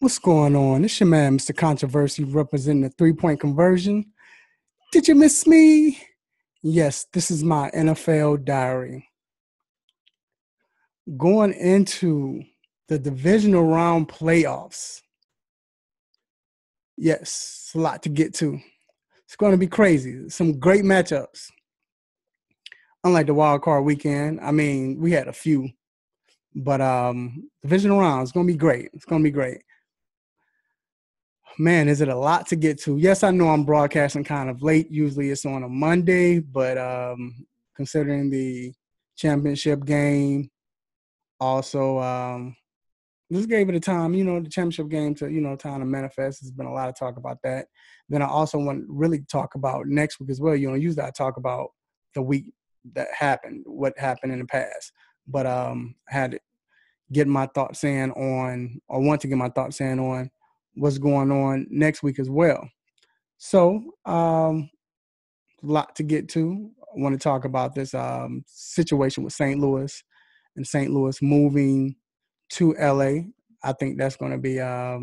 What's going on? It's your man, Mr. Controversy, representing the three-point conversion. Did you miss me? Yes, this is my NFL diary. Going into the divisional round playoffs. Yes, it's a lot to get to. It's going to be crazy. Some great matchups. Unlike the wild card weekend, I mean, we had a few, but divisional round is going to be great. It's going to be great. Man, is it a lot to get to? Yes, I know I'm broadcasting kind of late. Usually it's on a Monday, but considering the championship game, also just gave it a time, the championship game to, time to manifest. There's been a lot of talk about that. Then I also want to really talk about next week as well. Usually I talk about the week that happened, what happened in the past. But I had to get my thoughts in on, or want to get my thoughts in on what's going on next week as well. So, a lot to get to. I want to talk about this situation with St. Louis and St. Louis moving to LA. I think that's going to be, I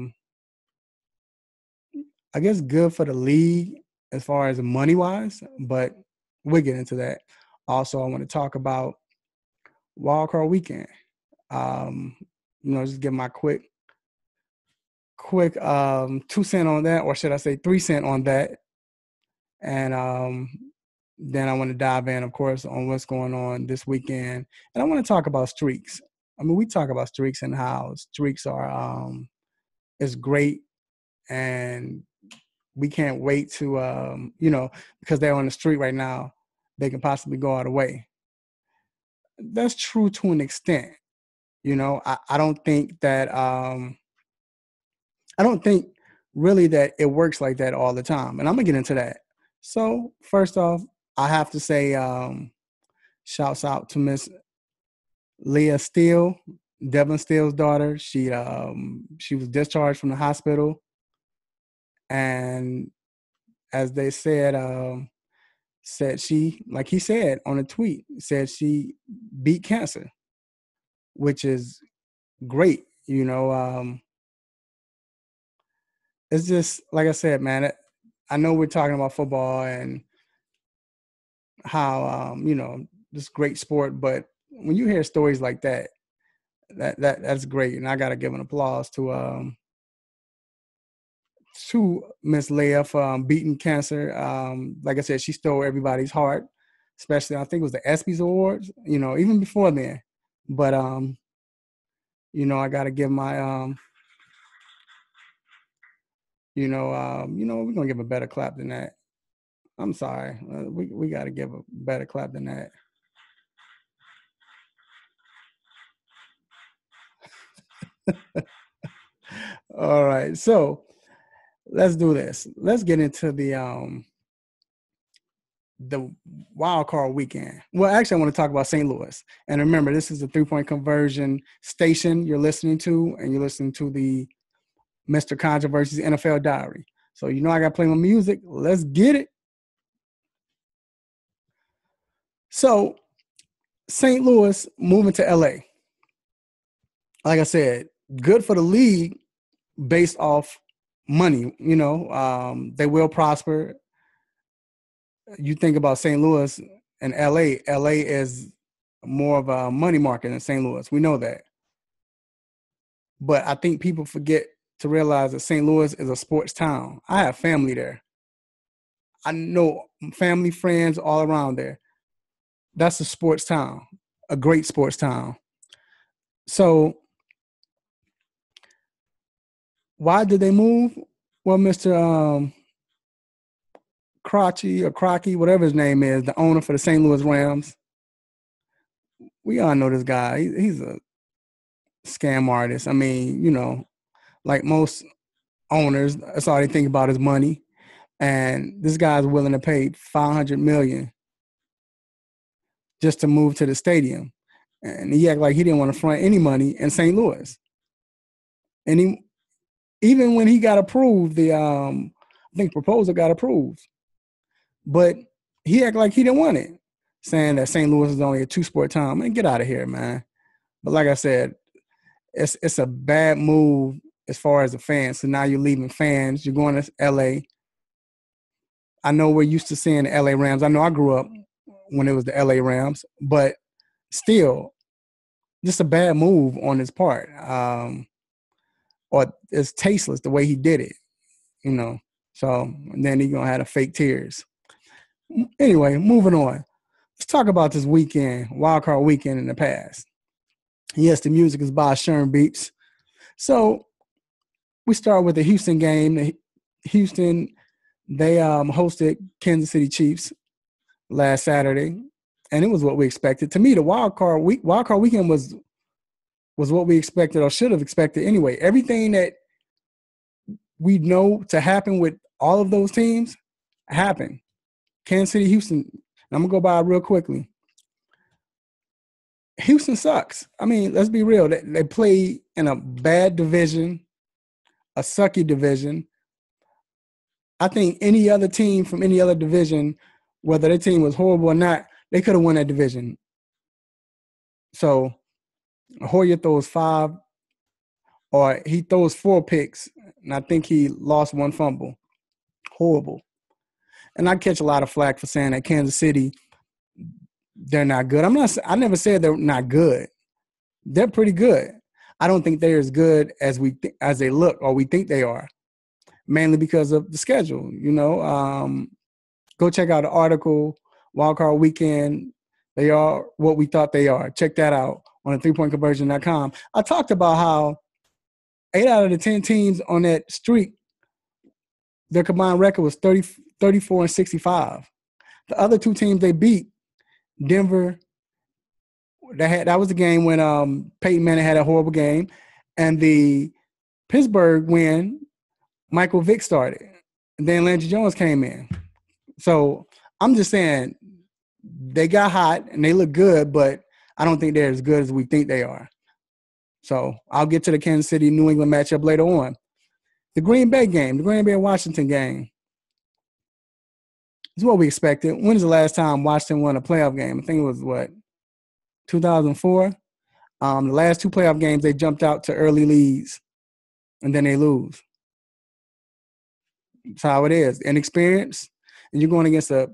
guess, good for the league as far as money wise, but we'll get into that. Also, I want to talk about wildcard weekend. Just give my quick 2 cent on that, or should I say 3 cent on that. And then I want to dive in, of course, on what's going on this weekend. And I want to talk about streaks. I mean, we talk about streaks and how streaks are is great, and we can't wait to because they're on the streak right now, they can possibly go all the way. That's true to an extent. I don't think that I don't think really that it works like that all the time. And I'm gonna get into that. So first off, I have to say shouts out to Miss Leah Steele, Devin Steele's daughter. She was discharged from the hospital, and as they said she, like he said on a tweet, said she beat cancer, which is great. It's just like I said, man. I know we're talking about football and how this great sport, but when you hear stories like that, that's great, and I gotta give an applause to Miss Leah for beating cancer. Like I said, she stole everybody's heart, especially I think it was the ESPYS Awards. Even before then, but I gotta give my we're gonna give a better clap than that. I'm sorry, we gotta give a better clap than that. All right, so let's do this. Let's get into the wild card weekend. Well, actually, I want to talk about St. Louis. And remember, this is a three-point conversion station you're listening to, and you're listening to the Mr. Controversy's NFL Diary. So I got to play my music. Let's get it. So St. Louis moving to LA. Like I said, good for the league based off money. They will prosper. You think about St. Louis and LA. LA is more of a money market than St. Louis. We know that. But I think people forget to realize that St. Louis is a sports town. I have family there. I know family, friends all around there. That's a sports town, a great sports town. So why did they move? Well, Mr. Crotchy or Crocky, whatever his name is, the owner for the St. Louis Rams. We all know this guy. He's a scam artist. I mean, like most owners, that's all they think about is money. And this guy's willing to pay $500 million just to move to the stadium. And he acted like he didn't want to front any money in St. Louis. And even when he got approved, the I think proposal got approved. But he acted like he didn't want it, saying that St. Louis is only a two-sport town. Man, get out of here, man. But like I said, it's a bad move as far as the fans. So now you're leaving fans. You're going to LA. I know we're used to seeing the LA Rams. I know I grew up when it was the LA Rams, but still, just a bad move on his part. Or it's tasteless the way he did it, you know. So and then he's going to have the fake tears. Anyway, moving on. Let's talk about this weekend, Wild Card Weekend in the past. Yes, the music is by Sherm Beeps. So we start with the Houston game. Houston, they hosted Kansas City Chiefs last Saturday, and it was what we expected. To me, the Wild Card Weekend was what we expected or should have expected anyway. Everything that we know to happen with all of those teams happened. Kansas City, Houston. I'm going to go by real quickly. Houston sucks. I mean, let's be real. They play in a bad division, a sucky division. I think any other team from any other division, whether their team was horrible or not, they could have won that division. So Hoyer throws 5, or he throws 4 picks, and I think he lost 1 fumble. Horrible. And I catch a lot of flack for saying that Kansas City, they're not good. I never said they're not good. They're pretty good. I don't think they're as good as as they look or we think they are, mainly because of the schedule. You know, go check out the article, Wild Card Weekend. They are what we thought they are. Check that out on the 3pointconversion.com. I talked about how 8 out of the 10 teams on that streak, their combined record was 34 and 65. The other 2 teams they beat, Denver, that was the game when Peyton Manning had a horrible game, and the Pittsburgh win, Michael Vick started, and then Landry Jones came in. So I'm just saying they got hot and they look good, but I don't think they're as good as we think they are. So I'll get to the Kansas City New England matchup later on. The Green Bay game, the Green Bay Washington game, is what we expected. When was the last time Washington won a playoff game? I think it was 2004. The last 2 playoff games, they jumped out to early leads, and then they lose. That's how it is. Inexperience, and you're going against a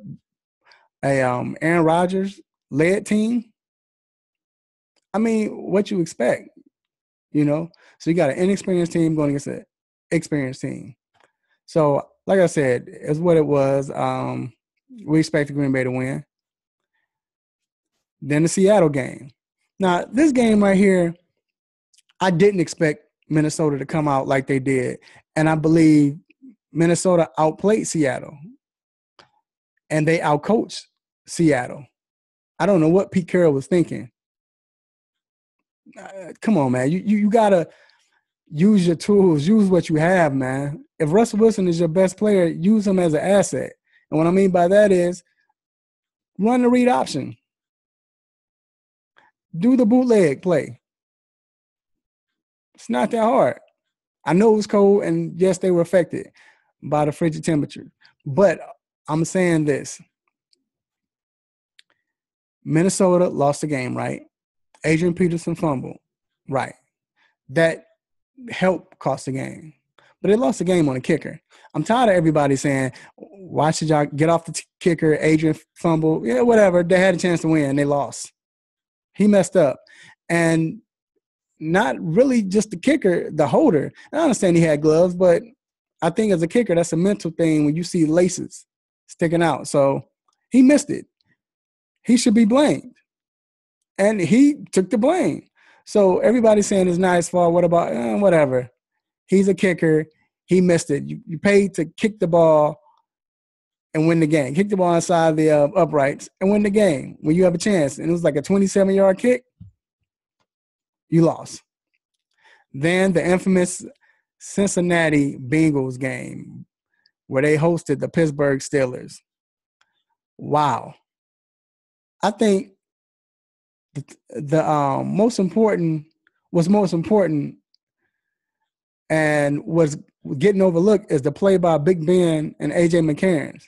Aaron Rodgers led team. I mean, what you expect, you know? So you got an inexperienced team going against an experienced team. So, like I said, it's what it was. We expected Green Bay to win. Then the Seattle game. Now, this game right here, I didn't expect Minnesota to come out like they did. And I believe Minnesota outplayed Seattle. And they outcoached Seattle. I don't know what Pete Carroll was thinking. Come on, man. You got to use your tools. Use what you have, man. If Russell Wilson is your best player, use him as an asset. And what I mean by that is run the read option. Do the bootleg play. It's not that hard. I know it was cold, and yes, they were affected by the frigid temperature. But I'm saying this. Minnesota lost the game, right? Adrian Peterson fumbled, right? That helped cost the game. But they lost the game on a kicker. I'm tired of everybody saying, why should y'all get off the kicker? Adrian fumbled. Yeah, whatever. They had a chance to win. They lost. He messed up. And not really just the kicker, the holder. I understand he had gloves, but I think as a kicker, that's a mental thing when you see laces sticking out. So he missed it. He should be blamed. And he took the blame. So everybody's saying it's not his fault. What about whatever? He's a kicker. He missed it. You paid to kick the ball and win the game. Kick the ball inside the uprights and win the game when you have a chance. And it was like a 27-yard kick. You lost. Then the infamous Cincinnati Bengals game where they hosted the Pittsburgh Steelers. Wow. I think the most important and was getting overlooked is the play by Big Ben and A.J. McCarron.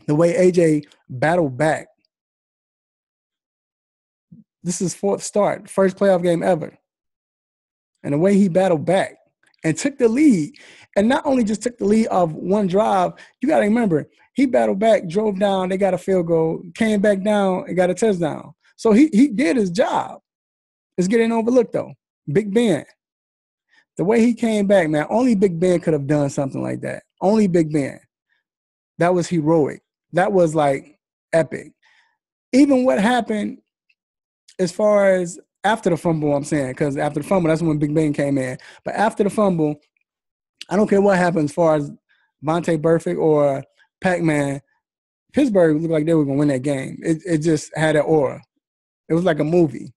The way A.J. battled back. This is 4th start, first playoff game ever. And the way he battled back and took the lead. And not only just took the lead of one drive, you got to remember, he battled back, drove down, they got a field goal, came back down and got a touchdown. So he did his job. It's getting overlooked, though. Big Ben. The way he came back, man, only Big Ben could have done something like that. Only Big Ben. That was heroic. That was like epic. Even what happened as far as after the fumble, I'm saying, because after the fumble, that's when Big Ben came in. But after the fumble, I don't care what happens as far as Vontae Burfict or Pac-Man, Pittsburgh looked like they were going to win that game. It just had that aura. It was like a movie.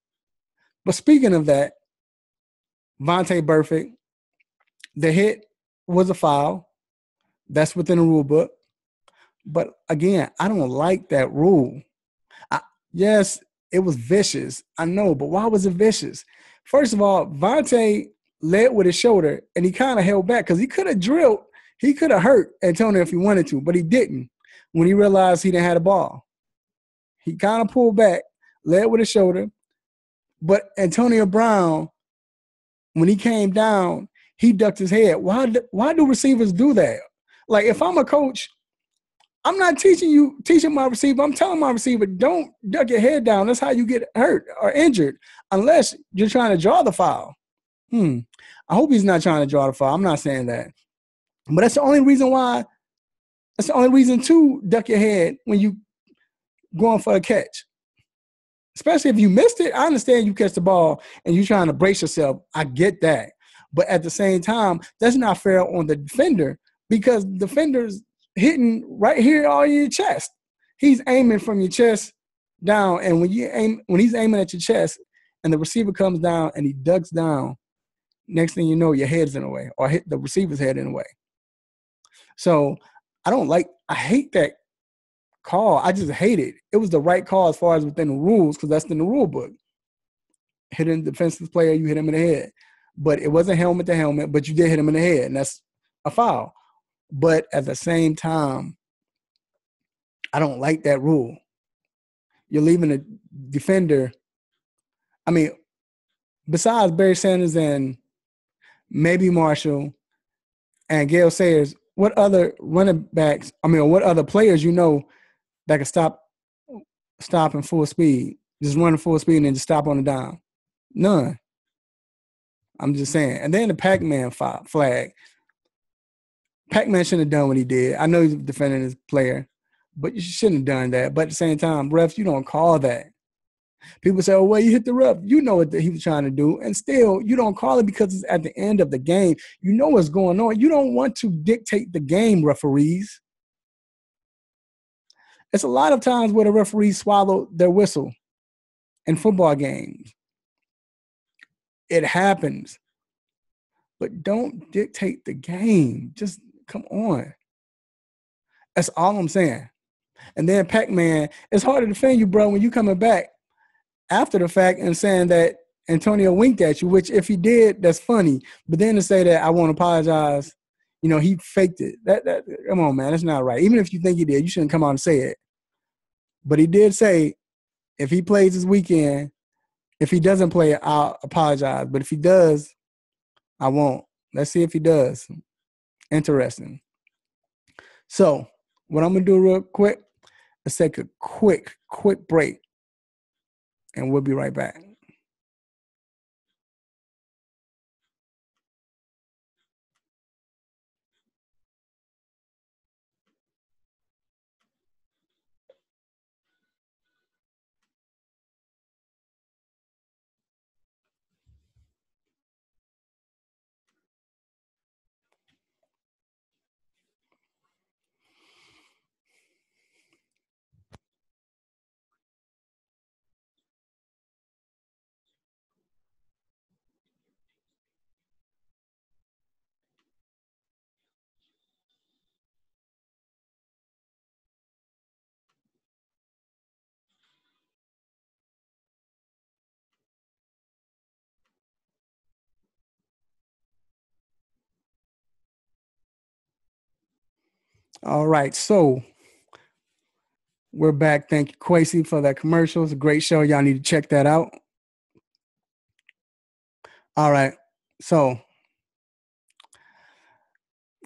But speaking of that, Vontae Burfict, the hit was a foul. That's within the rule book. But again, I don't like that rule. Yes, it was vicious. I know, but why was it vicious? First of all, Vontae led with his shoulder, and he kind of held back because he could have drilled. He could have hurt Antonio if he wanted to, but he didn't when he realized he didn't have the ball. He kind of pulled back, led with his shoulder. But Antonio Brown, when he came down, he ducked his head. Why do receivers do that? Like, if I'm a coach, I'm not teaching my receiver. I'm telling my receiver, don't duck your head down. That's how you get hurt or injured, unless you're trying to draw the foul. I hope he's not trying to draw the foul. I'm not saying that. But that's the only reason why. That's the only reason to duck your head when you going for a catch. Especially if you missed it. I understand you catch the ball and you're trying to brace yourself. I get that. But at the same time, that's not fair on the defender because the defender's hitting right here all in your chest. He's aiming from your chest down. And when he's aiming at your chest and the receiver comes down and he ducks down, next thing you know, your head's in the way or hit the receiver's head in the way. So I hate that call. I just hate it. It was the right call as far as within the rules because that's in the rule book. Hitting the defensive player, you hit him in the head. But it wasn't helmet to helmet, but you did hit him in the head, and that's a foul. But at the same time, I don't like that rule. You're leaving a defender. I mean, besides Barry Sanders and maybe Marshall and Gale Sayers, what other running backs, what other players you know that can stop in full speed, just run full speed and then just stop on the dime? None. I'm just saying. And then the Pac-Man flag. Pac-Man shouldn't have done what he did. I know he's defending his player, but you shouldn't have done that. But at the same time, refs, you don't call that. People say, oh, well, you hit the ref. You know what he was trying to do. And still, you don't call it because it's at the end of the game. You know what's going on. You don't want to dictate the game, referees. It's a lot of times where the referees swallow their whistle in football games. It happens. But don't dictate the game. Just come on. That's all I'm saying. And then Pac-Man, it's hard to defend you, bro, when you coming back after the fact and saying that Antonio winked at you, which if he did, that's funny. But then to say that I want to apologize, he faked it. That come on, man, that's not right. Even if you think he did, you shouldn't come out and say it. But he did say if he plays this weekend, if he doesn't play, I'll apologize. But if he does, I won't. Let's see if he does. Interesting. So what I'm going to do real quick, let's take a quick break, and we'll be right back. All right, so we're back. Thank you, Kwesi, for that commercial. It's a great show. Y'all need to check that out. All right, so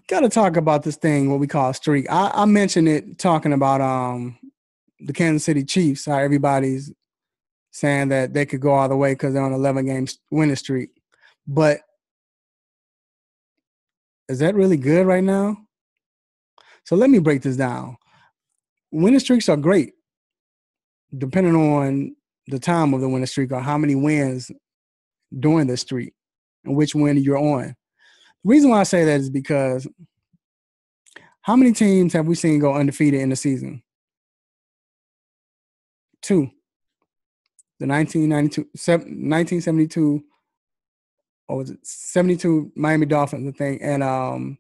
got to talk about this thing, what we call a streak. I mentioned it talking about the Kansas City Chiefs, how everybody's saying that they could go all the way because they're on an 11-game winning streak. But is that really good right now? So let me break this down. Winning streaks are great, depending on the time of the winning streak or how many wins during the streak and which win you're on. The reason why I say that is because how many teams have we seen go undefeated in the season? 2. The 1972, or was it 72 Miami Dolphins, I think, and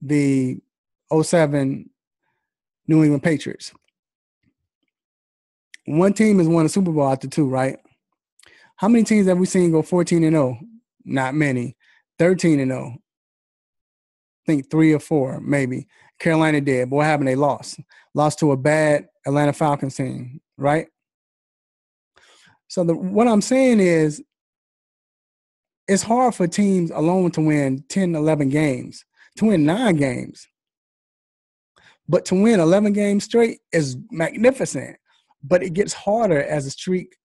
the 07 New England Patriots. One team has won a Super Bowl after 2, right? How many teams have we seen go 14-0? Not many. 13-0. I think 3 or 4, maybe. Carolina did, but what happened? They lost. Lost to a bad Atlanta Falcons team, right? So what I'm saying is it's hard for teams alone to win 10, 11 games, to win 9 games. But to win 11 games straight is magnificent. But it gets harder as the streak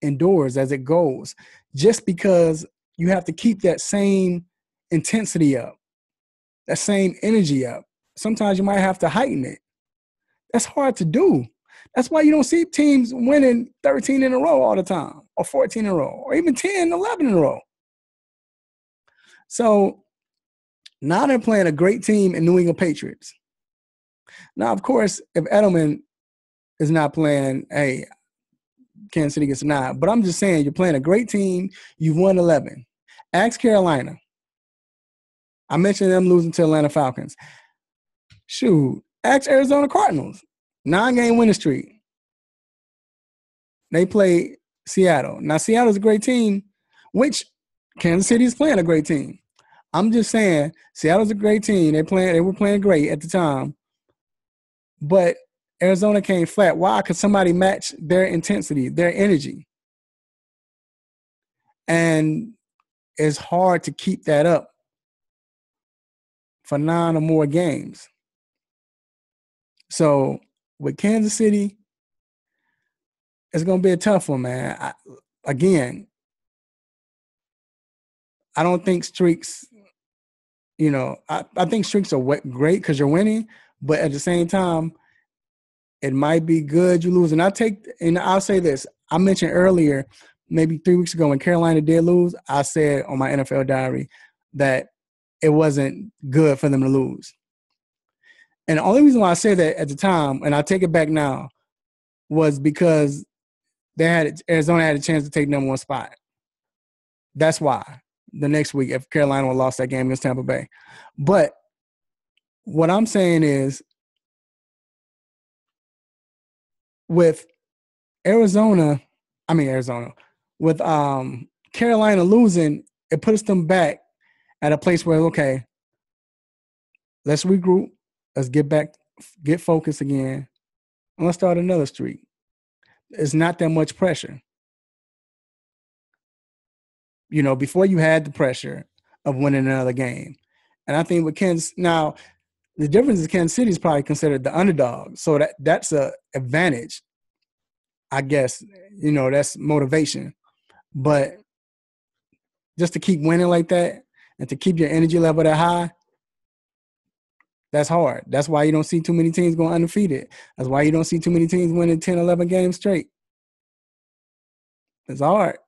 endures, as it goes, just because you have to keep that same intensity up, that same energy up. Sometimes you might have to heighten it. That's hard to do. That's why you don't see teams winning 13 in a row all the time, or 14 in a row, or even 10, 11 in a row. So now they're playing a great team in New England Patriots. Now, of course, if Edelman is not playing, hey, Kansas City gets 9. But I'm just saying, you're playing a great team. You've won 11. Ask Carolina. I mentioned them losing to Atlanta Falcons. Shoot, ask Arizona Cardinals. 9-game winning streak. They play Seattle. Now, Seattle's a great team, which Kansas City is playing a great team. I'm just saying, Seattle's a great team. They were playing great at the time. But Arizona came flat. Why? Because somebody matched their intensity, their energy. And it's hard to keep that up for 9 or more games. So with Kansas City, it's going to be a tough one, man. I don't think streaks, I think streaks are great because you're winning, but at the same time, it might be good you lose. And I'll say this. I mentioned earlier, maybe 3 weeks ago when Carolina did lose, I said on my NFL diary that it wasn't good for them to lose. And the only reason why I said that at the time, and I take it back now, was because Arizona had a chance to take number 1 spot. That's why. The next week, if Carolina would have lost that game against Tampa Bay. But what I'm saying is, with with Carolina losing, it puts them back at a place where, okay, let's regroup, let's get focused again, and let's start another streak. It's not that much pressure. Before you had the pressure of winning another game. And I think with Kansas, now, the difference is Kansas City is probably considered the underdog. So that's an advantage, I guess. That's motivation. But just to keep winning like that and to keep your energy level that high, that's hard. That's why you don't see too many teams going undefeated. That's why you don't see too many teams winning 10, 11 games straight. It's hard.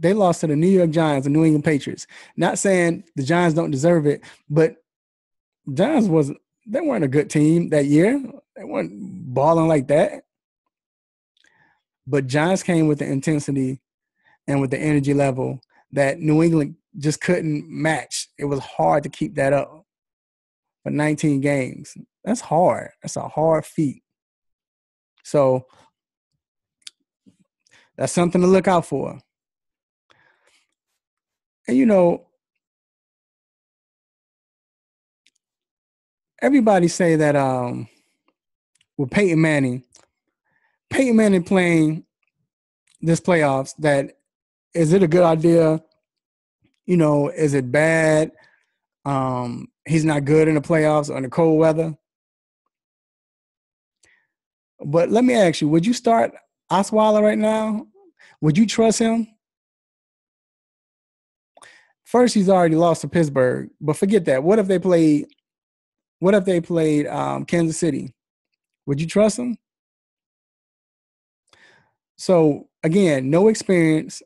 They lost to the New York Giants and New England Patriots. Not saying the Giants don't deserve it, but Giants they weren't a good team that year. They weren't balling like that. But Giants came with the intensity and with the energy level that New England just couldn't match. It was hard to keep that up for 19 games. That's hard. That's a hard feat. So that's something to look out for. And, everybody say that with Peyton Manning playing this playoffs, that is it a good idea Is it bad? He's not good in the playoffs under cold weather. But let me ask you, would you start Osweiler right now? Would you trust him? First, he's already lost to Pittsburgh, but forget that. What if they played Kansas City? Would you trust him? So again, no experience.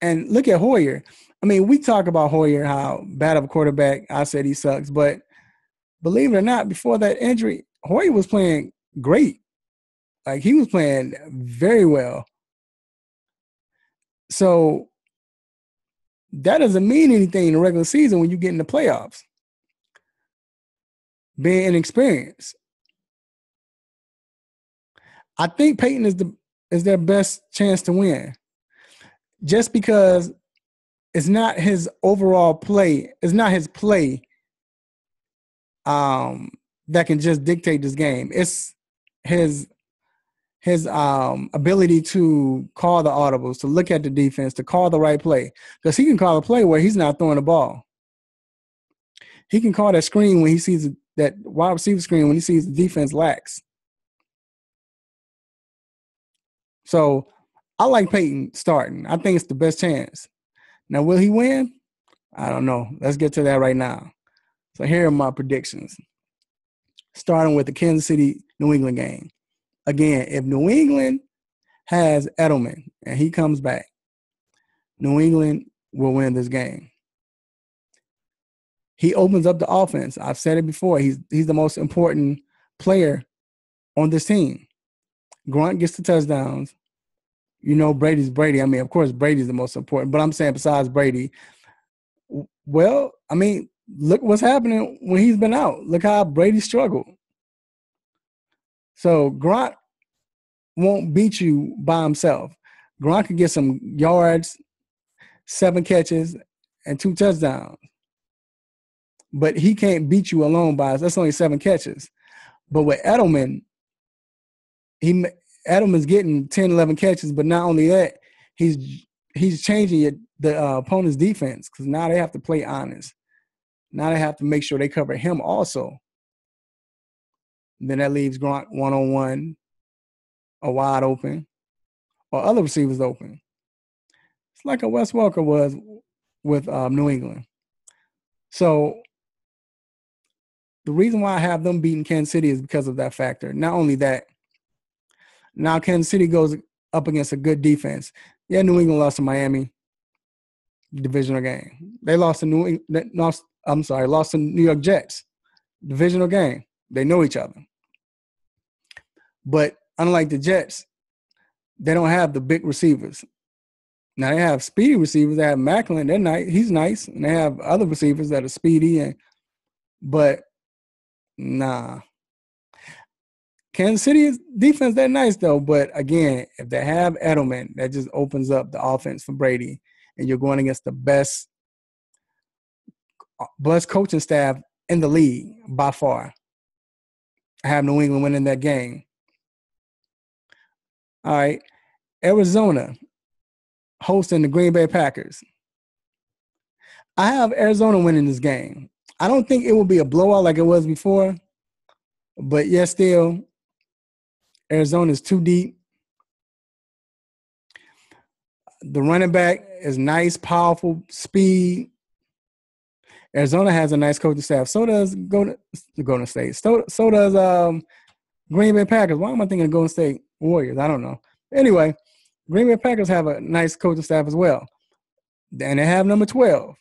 And look at Hoyer. I mean, we talk about Hoyer, how bad of a quarterback. I said he sucks, but believe it or not, before that injury, Hoyer was playing great. Like, he was playing very well. So that doesn't mean anything in the regular season when you get in the playoffs. Being inexperienced. I think Peyton is their best chance to win. Just because it's not his overall play, it's not his play that can just dictate this game. It's his ability to call the audibles, to look at the defense, to call the right play. Because he can call a play where he's not throwing the ball. He can call that screen when he sees that wide receiver screen when he sees the defense lax. So I like Peyton starting. I think it's the best chance. Now, will he win? I don't know. Let's get to that right now. So here are my predictions. Starting with the Kansas City-New England game. Again, if New England has Edelman and he comes back, New England will win this game. He opens up the offense. I've said it before. He's the most important player on this team. Grunt gets the touchdowns. Brady's Brady. I mean, of course, Brady's the most important, but I'm saying besides Brady, well, I mean, look what's happening when he's been out. Look how Brady struggled. So Gronk won't beat you by himself. Gronk can get some yards, 7 catches, and 2 touchdowns. But he can't beat you alone by us. That's only 7 catches. But with Edelman, Edelman's getting 10, 11 catches, but not only that, he's changing the opponent's defense because now they have to play honest. Now they have to make sure they cover him also. Then that leaves Gronk one-on-one or wide open or other receivers open. It's like a Wes Welker was with New England. So the reason why I have them beating Kansas City is because of that factor. Not only that, now Kansas City goes up against a good defense. Yeah, New England lost to Miami, divisional game. They lost to lost to New York Jets, divisional game. They know each other. But unlike the Jets, they don't have the big receivers. Now they have speedy receivers. They have Macklin. They're nice. He's nice, and they have other receivers that are speedy. But nah, Kansas City's defense, they're nice though. But again, if they have Edelman, that just opens up the offense for Brady, and you're going against the best coaching staff in the league by far. I have New England winning that game. All right, Arizona hosting the Green Bay Packers. I have Arizona winning this game. I don't think it will be a blowout like it was before, but yes, still, Arizona's too deep. The running back is nice, powerful, speed. Arizona has a nice coaching staff. So does Golden State. So does Green Bay Packers. Why am I thinking of Golden State Warriors? I don't know. Anyway, Green Bay Packers have a nice coaching staff as well. And they have number 12,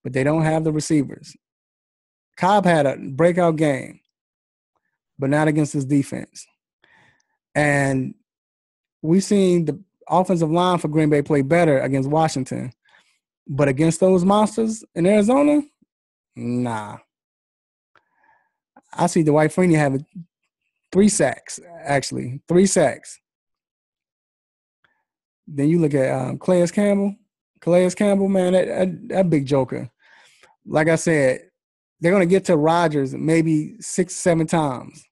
but they don't have the receivers. Cobb had a breakout game, but not against his defense. And we've seen the offensive line for Green Bay play better against Washington. But against those monsters in Arizona, nah. I see Dwight Freeney having 3 sacks, actually. 3 sacks. Then you look at Calais Campbell. Calais Campbell, man, that big joker. Like I said, they're going to get to Rodgers maybe 6, 7 times.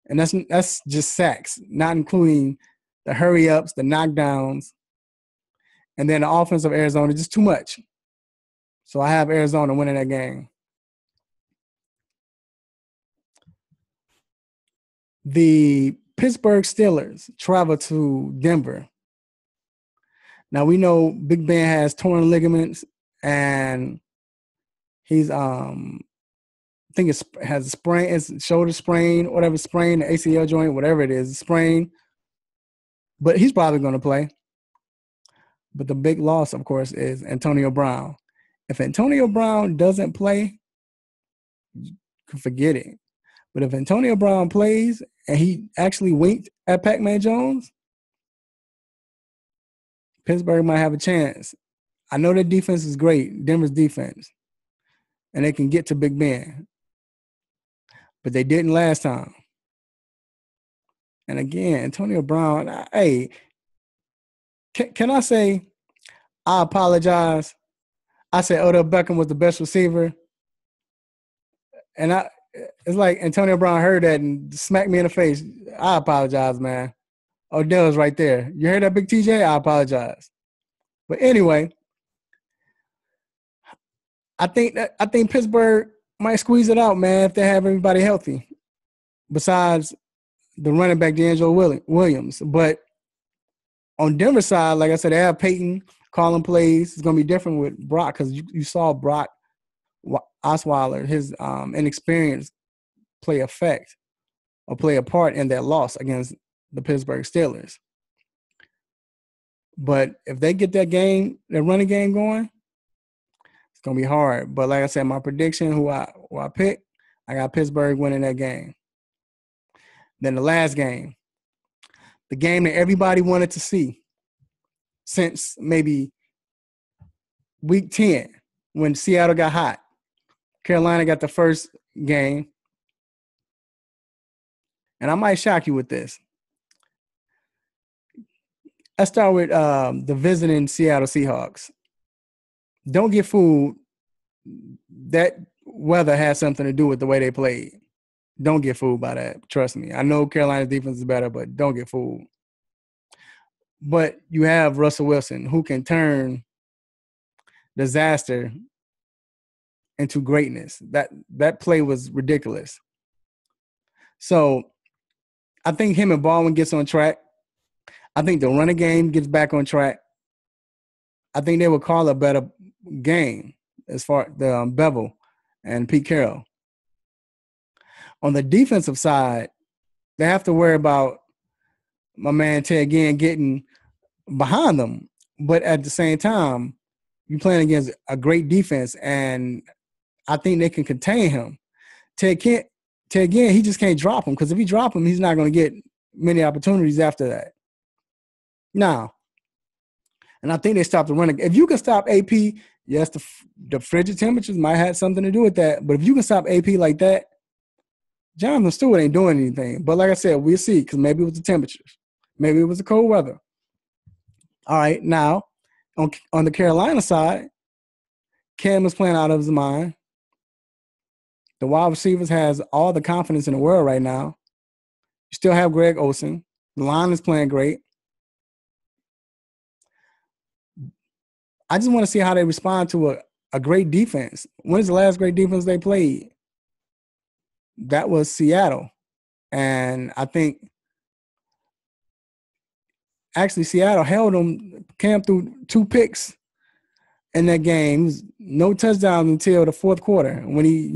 And that's just sacks, not including the hurry-ups, the knockdowns. And then the offense of Arizona is just too much. So I have Arizona winning that game. The Pittsburgh Steelers travel to Denver. Now we know Big Ben has torn ligaments and he's I think it has a sprain, it's shoulder sprain, whatever sprain, the ACL joint, whatever it is, sprain. But he's probably going to play. But the big loss, of course, is Antonio Brown. If Antonio Brown doesn't play, you can forget it. But if Antonio Brown plays and he actually winked at Pac-Man Jones, Pittsburgh might have a chance. I know their defense is great, Denver's defense, and they can get to Big Ben. But they didn't last time. And again, Antonio Brown, hey, can I say I apologize? I said Odell Beckham was the best receiver. And it's like Antonio Brown heard that and smacked me in the face. I apologize, man. Odell's right there. You heard that, Big TJ? I apologize. But anyway, I think Pittsburgh might squeeze it out, man, if they have everybody healthy. Besides the running back DeAngelo Williams. But on Denver's side, like I said, they have Peyton calling plays. It's going to be different with Brock because you saw Brock Osweiler, his inexperience play a part in that loss against the Pittsburgh Steelers. But if they get that running game going, it's going to be hard. But like I said, my prediction, who I picked, I got Pittsburgh winning that game. Then the last game, the game that everybody wanted to see since maybe week 10 when Seattle got hot. Carolina got the first game. And I might shock you with this. Let's start with the visiting Seattle Seahawks. Don't get fooled. That weather has something to do with the way they played. Don't get fooled by that. Trust me. I know Carolina's defense is better, but don't get fooled. But you have Russell Wilson, who can turn disaster into greatness. That play was ridiculous. So I think him and Baldwin gets on track. I think the running game gets back on track. I think they will call a better game as far as the Bevel and Pete Carroll. On the defensive side, they have to worry about my man Ted Ginn getting behind them. But at the same time, you're playing against a great defense, and I think they can contain him. Ted Ginn, he just can't drop him because if he drop him, he's not going to get many opportunities after that. Now, and I think they stopped the running. If you can stop AP, yes, the frigid temperatures might have something to do with that. But if you can stop AP like that, Jonathan Stewart ain't doing anything. But like I said, we'll see because maybe it was the temperatures. Maybe it was the cold weather. All right, now, on the Carolina side, Cam is playing out of his mind. The wide receivers has all the confidence in the world right now. You still have Greg Olsen. The line is playing great. I just want to see how they respond to a great defense. When's the last great defense they played? That was Seattle. And I think actually Seattle held them, Cam threw 2 picks in that game. No touchdowns until the fourth quarter when he,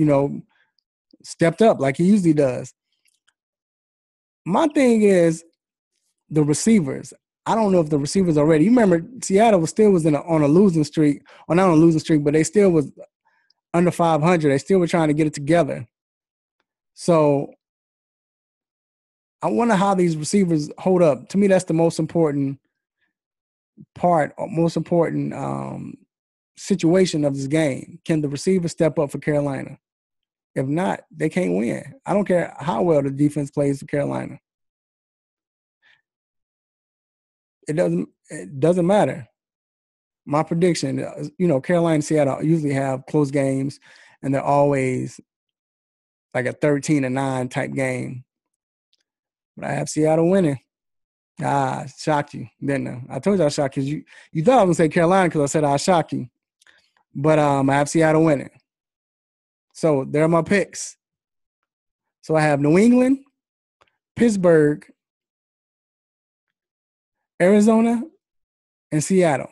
stepped up like he usually does. My thing is the receivers. I don't know if the receivers are ready. You remember Seattle was on a losing streak, or not on a losing streak, but they still was under 500. They still were trying to get it together. So I wonder how these receivers hold up. To me, that's the most important part, most important situation of this game. Can the receivers step up for Carolina? If not, they can't win. I don't care how well the defense plays for Carolina. It doesn't matter. My prediction, Carolina and Seattle usually have close games, and they're always like a 13-9 type game. But I have Seattle winning. Shocked you, didn't I? I told you I shocked you. You thought I was going to say Carolina because I said I shock you. But I have Seattle winning. So there are my picks. So I have New England, Pittsburgh, Arizona, and Seattle.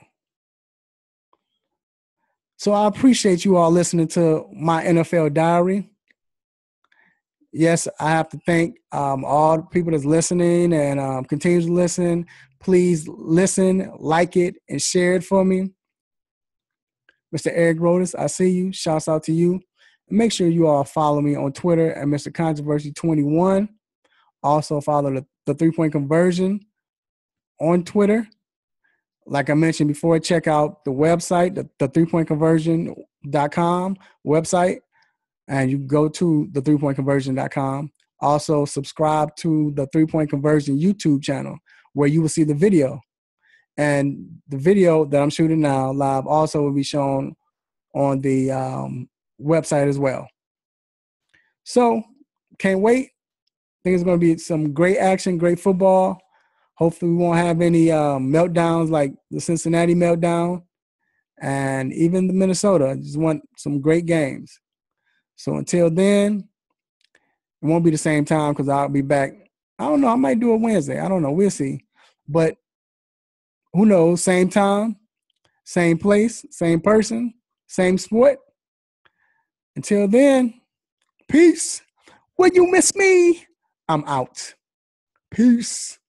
So I appreciate you all listening to my NFL diary. Yes, I have to thank all the people that's listening and continue to listen. Please listen, like it, and share it for me. Mr. Eric Rodas, I see you. Shouts out to you. Make sure you all follow me on Twitter at Mr. Controversy 21. Also follow the 3-Point Conversion on Twitter. Like I mentioned before, check out the website, the 3pointconversion.com website, and you go to the 3pointconversion.com. Also subscribe to the 3-Point Conversion YouTube channel where you will see the video. And the video that I'm shooting now live also will be shown on the website as well. So can't wait. I think it's going to be some great action, great football. Hopefully we won't have any meltdowns like the Cincinnati meltdown and even the Minnesota. I just want some great games. So until then, it won't be the same time because I'll be back. I don't know. I might do it Wednesday. I don't know. We'll see. But who knows? Same time, same place, same person, same sport. Until then, peace. Will you miss me? I'm out. Peace.